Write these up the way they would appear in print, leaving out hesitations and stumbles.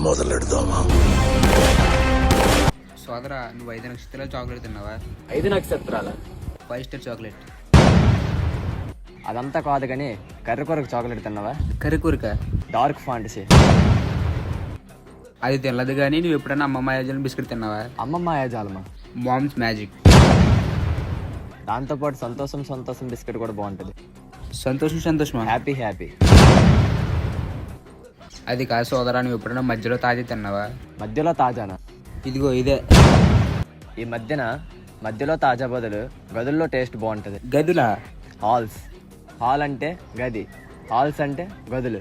మొదలెడదామా? సోదరా, నువ్వు 5 నక్షత్రాల చాక్లెట్ తిన్నావా? 5 నక్షత్రాల 5 స్టార్ చాక్లెట్. అదంతా కాదు కానీ కర్రీ కొరకు చాక్లెట్ తిన్నావా? కర్రీ కూరక. Dark fantasy. అది తినలేదు కానీ నువ్వు ఎప్పుడైనా అమ్మమ్మ యాజన్ బిస్కెట్ తిన్నావా? అమ్మమ్మ యాజాలమా. Mom's Magic. దాంతోపాటు సంతోషం సంతోషం బిస్కెట్ కూడా బాగుంటుంది. సంతోషం సంతోషమా? Happy happy. అది కాదు సోదరా, నువ్వు ఎప్పుడైనా మధ్యలో తాజా తిన్నావా? మధ్యలో తాజానా? ఇదిగో ఇదే. ఈ మధ్యలో తాజా బదులు గదుల్లో టేస్ట్ బాగుంటుంది. గదులా? హాల్స్. హాల్ అంటే గది, హాల్స్ అంటే గదులు.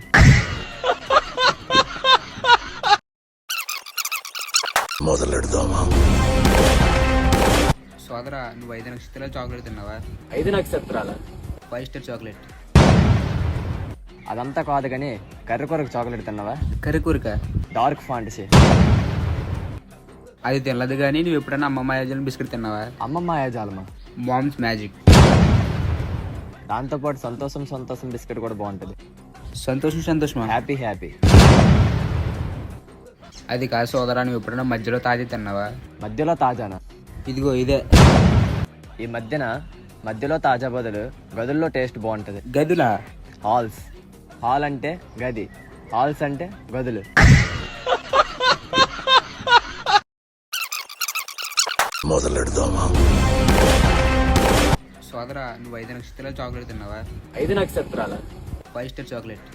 మొదలెడదామా? సోదరా, నువ్వు 5 నక్షత్రాల చాక్లెట్ తిన్నావా? 5 నక్షత్రాల 5 స్టార్ చాక్లెట్. అదంతా కాదు కానీ కర్రీ కొరకు చాక్లెట్ తిన్నావా? కర్రీ కూరక. Dark fantasy. అది తినలేదు కానీ నువ్వు ఎప్పుడైనా అమ్మమ్మ యాజన్ బిస్కెట్ తిన్నావా? అమ్మమ్మ యాజాలమా. Mom's Magic. దాంతోపాటు సంతోషం సంతోషం బిస్కెట్ కూడా బాగుంటుంది. సంతోషం సంతోషమా? Happy happy. అది కాదు సోదరా, నువ్వు ఎప్పుడైనా మధ్యలో తాజా తిన్నావా? మధ్యలో తాజానా? ఇదిగో ఇదే. ఈ మధ్యలో తాజా బదులు గదుల్లో టేస్ట్ బాగుంటుంది. గదులా? హాల్స్. హాల్ అంటే గది, హాల్స్ అంటే గదులు. మొదలెడదామా? సోదరా, నువ్వు 5 నక్షత్రాల చాక్లెట్ తిన్నావా? 5 నక్షత్రాల 5 స్టార్ చాక్లెట్.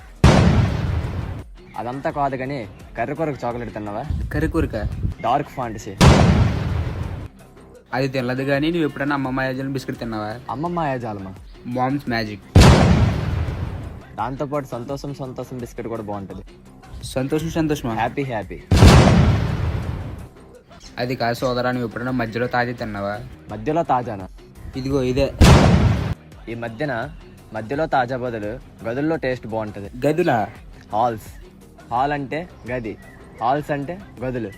అదంతా కాదు కానీ కర్రీ కొరకు చాక్లెట్ తిన్నావా? కర్రీ కూరక. Dark fantasy. అది తినలేదు కానీ నువ్వు ఎప్పుడైనా అమ్మమ్మ యాజన్ బిస్కెట్ తిన్నావా? అమ్మమ్మ యాజాలమా. Mom's Magic. దాంతోపాటు సంతోషం సంతోషం బిస్కెట్ కూడా బాగుంటుంది. సంతోషం సంతోషమా? Happy happy. అది కాదు సోదరా, నువ్వు ఎప్పుడైనా మధ్యలో తాజా తిన్నావా? మధ్యలో తాజానా? ఇదిగో ఇదే. ఈ మధ్యలో తాజా బదులు గదుల్లో టేస్ట్ బాగుంటుంది. గదులా? హాల్స్. హాల్ అంటే గది, హాల్స్ అంటే గదులు.